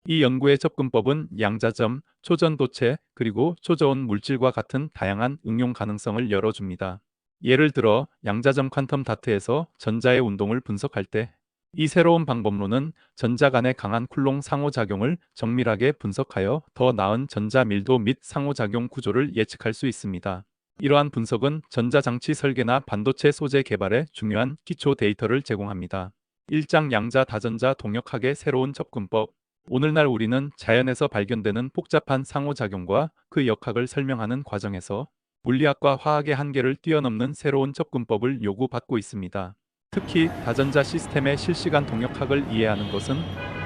이 연구의 접근법은 양자점, 초전도체, 그리고 초저온 물질과 같은 다양한 응용 가능성을 열어줍니다. 예를 들어 양자점 퀀텀 다트에서 전자의 운동을 분석할 때 이 새로운 방법론은 전자 간의 강한 쿨롱 상호작용을 정밀하게 분석하여 더 나은 전자 밀도 및 상호작용 구조를 예측할 수 있습니다. 이러한 분석은 전자장치 설계나 반도체 소재 개발에 중요한 기초 데이터를 제공합니다. 1장 양자 다전자 동역학의 새로운 접근법. 오늘날 우리는 자연에서 발견되는 복잡한 상호작용과 그 역학을 설명하는 과정에서 물리학과 화학의 한계를 뛰어넘는 새로운 접근법을 요구받고 있습니다. 특히 다전자 시스템의 실시간 동역학을 이해하는 것은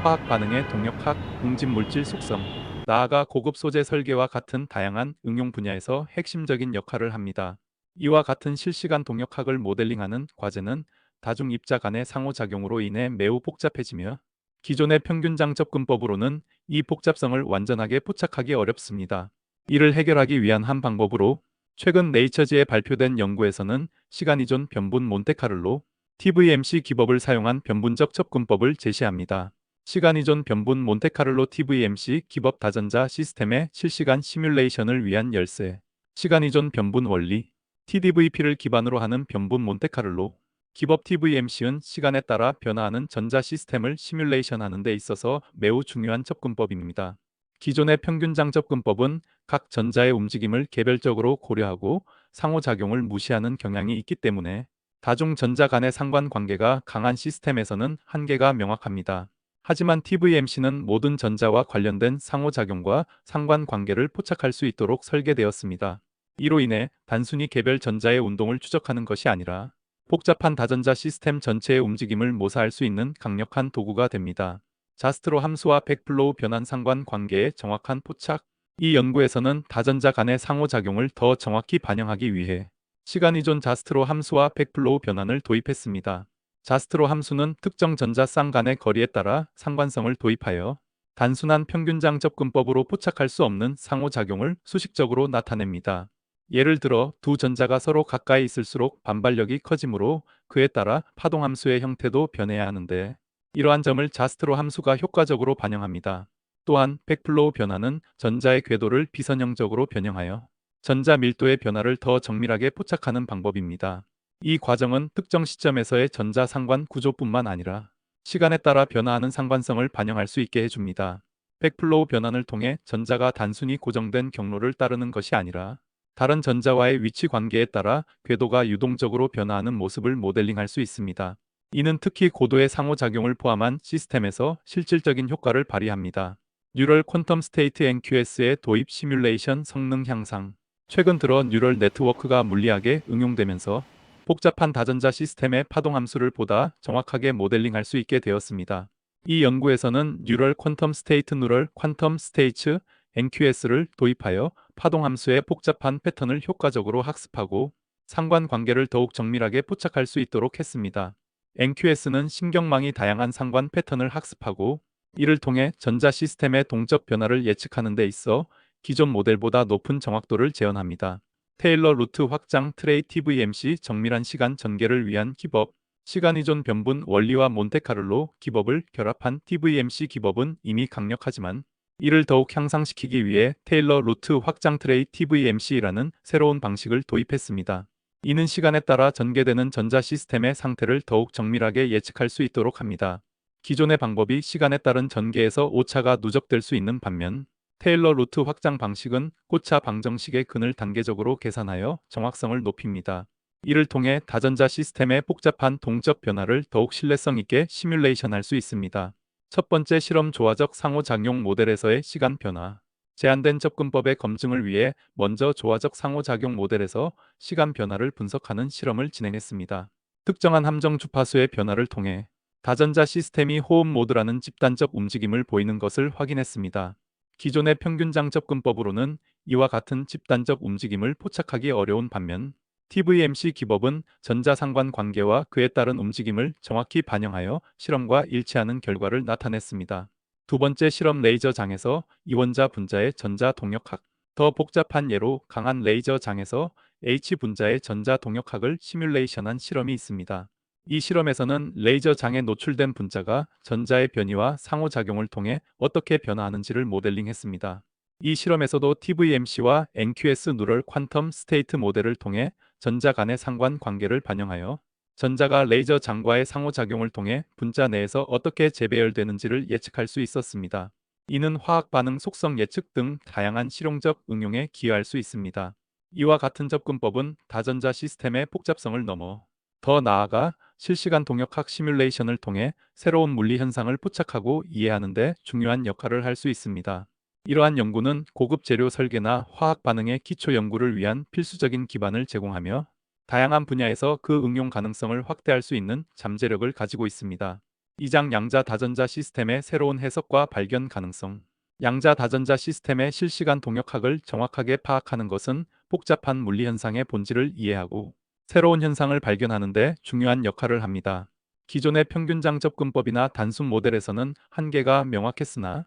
화학 반응의 동역학, 응집물질 속성, 나아가 고급 소재 설계와 같은 다양한 응용 분야에서 핵심적인 역할을 합니다. 이와 같은 실시간 동역학을 모델링하는 과제는 다중 입자 간의 상호작용으로 인해 매우 복잡해지며 기존의 평균장 접근법으로는 이 복잡성을 완전하게 포착하기 어렵습니다. 이를 해결하기 위한 한 방법으로 최근 네이처지에 발표된 연구에서는 시간이존 변분 몬테카를로 TVMC 기법을 사용한 변분적 접근법을 제시합니다. 시간이존 변분 몬테카를로 TVMC 기법 다전자 시스템의 실시간 시뮬레이션을 위한 열쇠. 시간이존 변분 원리 TDVP를 기반으로 하는 변분 몬테카를로 기법 TVMC는 시간에 따라 변화하는 전자 시스템을 시뮬레이션하는 데 있어서 매우 중요한 접근법입니다. 기존의 평균장 접근법은 각 전자의 움직임을 개별적으로 고려하고 상호작용을 무시하는 경향이 있기 때문에 다중 전자 간의 상관관계가 강한 시스템에서는 한계가 명확합니다. 하지만 TVMC는 모든 전자와 관련된 상호작용과 상관관계를 포착할 수 있도록 설계되었습니다. 이로 인해 단순히 개별 전자의 운동을 추적하는 것이 아니라 복잡한 다전자 시스템 전체의 움직임을 모사할 수 있는 강력한 도구가 됩니다. 자스트로 함수와 백플로우 변환 상관관계의 정확한 포착. 이 연구에서는 다전자 간의 상호작용을 더 정확히 반영하기 위해 시간이존 자스트로 함수와 백플로우 변환을 도입했습니다. 자스트로 함수는 특정 전자 쌍 간의 거리에 따라 상관성을 도입하여 단순한 평균장 접근법으로 포착할 수 없는 상호작용을 수식적으로 나타냅니다. 예를 들어 두 전자가 서로 가까이 있을수록 반발력이 커지므로 그에 따라 파동함수의 형태도 변해야 하는데 이러한 점을 자스트로 함수가 효과적으로 반영합니다. 또한 백플로우 변화는 전자의 궤도를 비선형적으로 변형하여 전자 밀도의 변화를 더 정밀하게 포착하는 방법입니다. 이 과정은 특정 시점에서의 전자 상관 구조뿐만 아니라 시간에 따라 변화하는 상관성을 반영할 수 있게 해줍니다. 백플로우 변환을 통해 전자가 단순히 고정된 경로를 따르는 것이 아니라 다른 전자와의 위치 관계에 따라 궤도가 유동적으로 변화하는 모습을 모델링할 수 있습니다. 이는 특히 고도의 상호작용을 포함한 시스템에서 실질적인 효과를 발휘합니다. 뉴럴 퀀텀 스테이트 NQS의 도입 시뮬레이션 성능 향상. 최근 들어 뉴럴 네트워크가 물리학에 응용되면서 복잡한 다전자 시스템의 파동함수를 보다 정확하게 모델링할 수 있게 되었습니다. 이 연구에서는 뉴럴 퀀텀 스테이트 누럴 퀀텀 스테이츠 NQS를 도입하여 파동함수의 복잡한 패턴을 효과적으로 학습하고 상관관계를 더욱 정밀하게 포착할 수 있도록 했습니다. NQS는 신경망이 다양한 상관 패턴을 학습하고 이를 통해 전자 시스템의 동적 변화를 예측하는 데 있어 기존 모델보다 높은 정확도를 재현합니다. 테일러 루트 확장 트레이 TVMC 정밀한 시간 전개를 위한 기법. 시간이존 변분 원리와 몬테카를로 기법을 결합한 TVMC 기법은 이미 강력하지만 이를 더욱 향상시키기 위해 테일러 루트 확장 트레이 TVMC라는 새로운 방식을 도입했습니다. 이는 시간에 따라 전개되는 전자 시스템의 상태를 더욱 정밀하게 예측할 수 있도록 합니다. 기존의 방법이 시간에 따른 전개에서 오차가 누적될 수 있는 반면 테일러 루트 확장 방식은 오차 방정식의 근을 단계적으로 계산하여 정확성을 높입니다. 이를 통해 다전자 시스템의 복잡한 동적 변화를 더욱 신뢰성 있게 시뮬레이션할 수 있습니다. 첫 번째 실험 조화적 상호작용 모델에서의 시간 변화. 제한된 접근법의 검증을 위해 먼저 조화적 상호작용 모델에서 시간 변화를 분석하는 실험을 진행했습니다. 특정한 함정 주파수의 변화를 통해 다전자 시스템이 호흡 모드라는 집단적 움직임을 보이는 것을 확인했습니다. 기존의 평균장 접근법으로는 이와 같은 집단적 움직임을 포착하기 어려운 반면 TVMC 기법은 전자상관 관계와 그에 따른 움직임을 정확히 반영하여 실험과 일치하는 결과를 나타냈습니다. 두 번째 실험 레이저 장에서 이원자 분자의 전자 동역학. 더 복잡한 예로 강한 레이저 장에서 H 분자의 전자 동역학을 시뮬레이션한 실험이 있습니다. 이 실험에서는 레이저 장에 노출된 분자가 전자의 변이와 상호작용을 통해 어떻게 변화하는지를 모델링했습니다. 이 실험에서도 TVMC와 NQS 뉴럴 퀀텀 스테이트 모델을 통해 전자 간의 상관 관계를 반영하여 전자가 레이저 장과의 상호작용을 통해 분자 내에서 어떻게 재배열되는지를 예측할 수 있었습니다. 이는 화학 반응 속성 예측 등 다양한 실용적 응용에 기여할 수 있습니다. 이와 같은 접근법은 다전자 시스템의 복잡성을 넘어 더 나아가 실시간 동역학 시뮬레이션을 통해 새로운 물리 현상을 포착하고 이해하는 데 중요한 역할을 할 수 있습니다. 이러한 연구는 고급 재료 설계나 화학 반응의 기초 연구를 위한 필수적인 기반을 제공하며 다양한 분야에서 그 응용 가능성을 확대할 수 있는 잠재력을 가지고 있습니다. 2장 양자 다전자 시스템의 새로운 해석과 발견 가능성. 양자 다전자 시스템의 실시간 동역학을 정확하게 파악하는 것은 복잡한 물리 현상의 본질을 이해하고 새로운 현상을 발견하는 데 중요한 역할을 합니다. 기존의 평균장 접근법이나 단순 모델에서는 한계가 명확했으나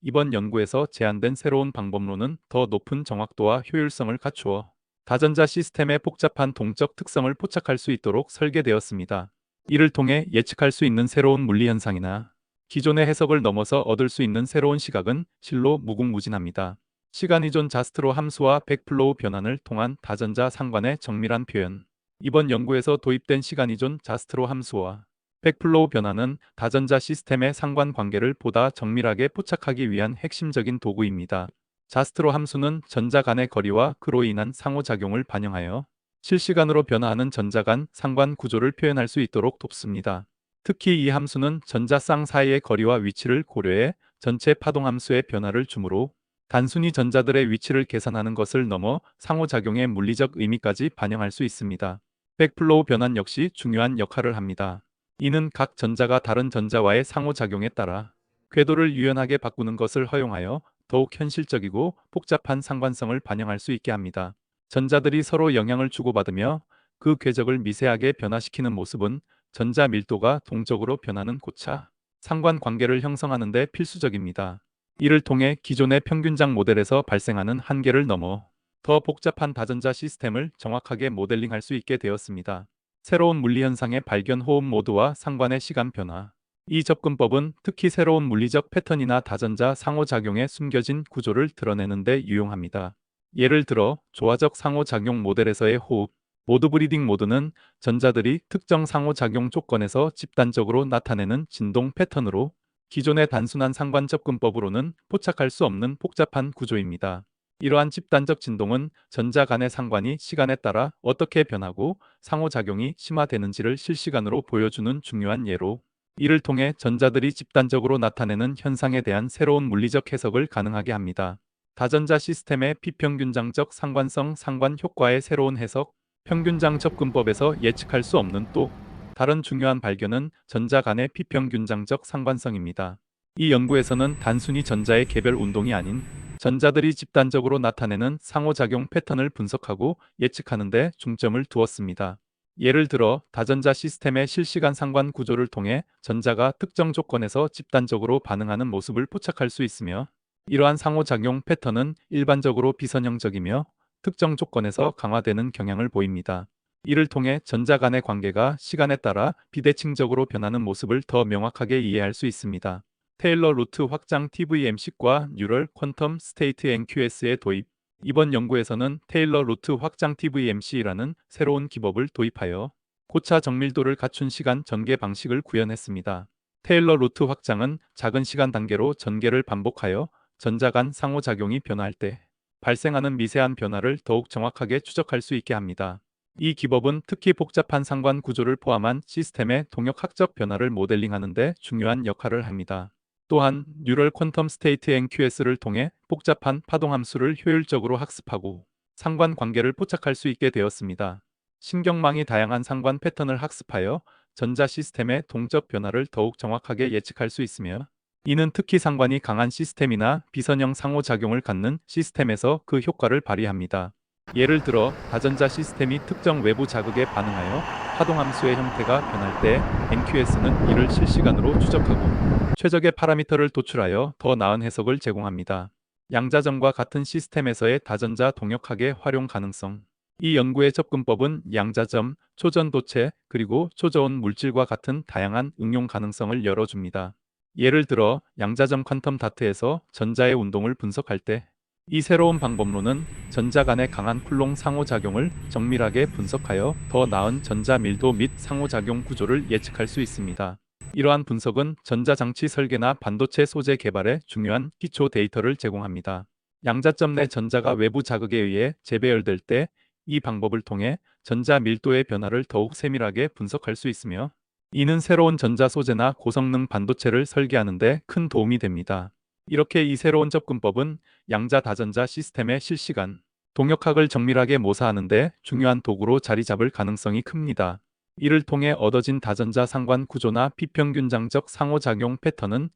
이번 연구에서 제안된 새로운 방법론은 더 높은 정확도와 효율성을 갖추어 다전자 시스템의 복잡한 동적 특성을 포착할 수 있도록 설계되었습니다. 이를 통해 예측할 수 있는 새로운 물리 현상이나 기존의 해석을 넘어서 얻을 수 있는 새로운 시각은 실로 무궁무진합니다. 시간 이존 자스트로 함수와 백플로우 변환을 통한 다전자 상관의 정밀한 표현. 이번 연구에서 도입된 시간 이존 자스트로 함수와 백플로우 변환은 다전자 시스템의 상관 관계를 보다 정밀하게 포착하기 위한 핵심적인 도구입니다. 자스트로 함수는 전자 간의 거리와 그로 인한 상호작용을 반영하여 실시간으로 변화하는 전자 간 상관 구조를 표현할 수 있도록 돕습니다. 특히 이 함수는 전자 쌍 사이의 거리와 위치를 고려해 전체 파동 함수의 변화를 주므로 단순히 전자들의 위치를 계산하는 것을 넘어 상호작용의 물리적 의미까지 반영할 수 있습니다. 백플로우 변환 역시 중요한 역할을 합니다. 이는 각 전자가 다른 전자와의 상호작용에 따라 궤도를 유연하게 바꾸는 것을 허용하여 더욱 현실적이고 복잡한 상관성을 반영할 수 있게 합니다. 전자들이 서로 영향을 주고받으며 그 궤적을 미세하게 변화시키는 모습은 전자 밀도가 동적으로 변하는 고차 상관 관계를 형성하는 데 필수적입니다. 이를 통해 기존의 평균장 모델에서 발생하는 한계를 넘어 더 복잡한 다전자 시스템을 정확하게 모델링할 수 있게 되었습니다. 새로운 물리 현상의 발견 호흡 모드와 상관의 시간 변화. 이 접근법은 특히 새로운 물리적 패턴이나 다전자 상호작용의 숨겨진 구조를 드러내는 데 유용합니다. 예를 들어 조화적 상호작용 모델에서의 호흡 모드 브리딩 모드는 전자들이 특정 상호작용 조건에서 집단적으로 나타내는 진동 패턴으로 기존의 단순한 상관 접근법으로는 포착할 수 없는 복잡한 구조입니다. 이러한 집단적 진동은 전자 간의 상관이 시간에 따라 어떻게 변하고 상호작용이 심화되는지를 실시간으로 보여주는 중요한 예로 이를 통해 전자들이 집단적으로 나타내는 현상에 대한 새로운 물리적 해석을 가능하게 합니다. 다전자 시스템의 비평균장적 상관성 상관 효과의 새로운 해석 평균장 접근법에서 예측할 수 없는 또 다른 중요한 발견은 전자 간의 비평균장적 상관성입니다. 이 연구에서는 단순히 전자의 개별 운동이 아닌 전자들이 집단적으로 나타내는 상호작용 패턴을 분석하고 예측하는 데 중점을 두었습니다. 예를 들어 다전자 시스템의 실시간 상관 구조를 통해 전자가 특정 조건에서 집단적으로 반응하는 모습을 포착할 수 있으며 이러한 상호작용 패턴은 일반적으로 비선형적이며 특정 조건에서 강화되는 경향을 보입니다. 이를 통해 전자 간의 관계가 시간에 따라 비대칭적으로 변하는 모습을 더 명확하게 이해할 수 있습니다. 테일러 루트 확장 TVMC과 뉴럴 퀀텀 스테이트 NQS의 도입. 이번 연구에서는 테일러 루트 확장 TVMC라는 새로운 기법을 도입하여 고차 정밀도를 갖춘 시간 전개 방식을 구현했습니다. 테일러 루트 확장은 작은 시간 단계로 전개를 반복하여 전자 간 상호작용이 변화할 때 발생하는 미세한 변화를 더욱 정확하게 추적할 수 있게 합니다. 이 기법은 특히 복잡한 상관 구조를 포함한 시스템의 동역학적 변화를 모델링하는 데 중요한 역할을 합니다. 또한 뉴럴 퀀텀 스테이트 NQS를 통해 복잡한 파동 함수를 효율적으로 학습하고 상관 관계를 포착할 수 있게 되었습니다. 신경망이 다양한 상관 패턴을 학습하여 전자 시스템의 동적 변화를 더욱 정확하게 예측할 수 있으며 이는 특히 상관이 강한 시스템이나 비선형 상호작용을 갖는 시스템에서 그 효과를 발휘합니다. 예를 들어 다전자 시스템이 특정 외부 자극에 반응하여 파동함수의 형태가 변할 때 NQS는 이를 실시간으로 추적하고 최적의 파라미터를 도출하여 더 나은 해석을 제공합니다. 양자점과 같은 시스템에서의 다전자 동역학의 활용 가능성. 이 연구의 접근법은 양자점, 초전도체, 그리고 초저온 물질과 같은 다양한 응용 가능성을 열어줍니다. 예를 들어 양자점 퀀텀 다트에서 전자의 운동을 분석할 때 이 새로운 방법론은 전자 간의 강한 쿨롱 상호작용을 정밀하게 분석하여 더 나은 전자 밀도 및 상호작용 구조를 예측할 수 있습니다. 이러한 분석은 전자장치 설계나 반도체 소재 개발에 중요한 기초 데이터를 제공합니다. 양자점 내 전자가 외부 자극에 의해 재배열될 때 이 방법을 통해 전자 밀도의 변화를 더욱 세밀하게 분석할 수 있으며 이는 새로운 전자 소재나 고성능 반도체를 설계하는 데 큰 도움이 됩니다. 이렇게 이 새로운 접근법은 양자 다전자 시스템의 실시간 동역학을 정밀하게 모사하는 데 중요한 도구로 자리 잡을 가능성이 큽니다. 이를 통해 얻어진 다전자 상관 구조나 비평균장적 상호작용 패턴은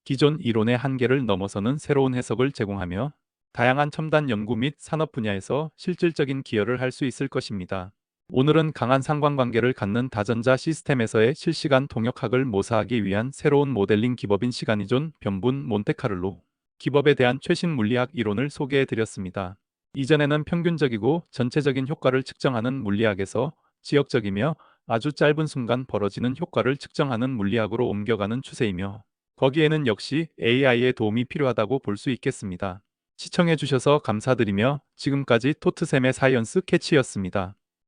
기존 이론의 한계를 넘어서는 새로운 해석을 제공하며 다양한 첨단 연구 및 산업 분야에서 실질적인 기여를 할 수 있을 것입니다. 오늘은 강한 상관관계를 갖는 다전자 시스템에서의 실시간 동역학을 모사하기 위한 새로운 모델링 기법인 시간이존 변분 몬테카를로 기법에 대한 최신 물리학 이론을 소개해 드렸습니다. 이전에는 평균적이고 전체적인 효과를 측정하는 물리학에서 지역적이며 아주 짧은 순간 벌어지는 효과를 측정하는 물리학으로 옮겨가는 추세이며 거기에는 역시 AI의 도움이 필요하다고 볼 수 있겠습니다. 시청해 주셔서 감사드리며 지금까지 토트샘의 사이언스 캐치였습니다.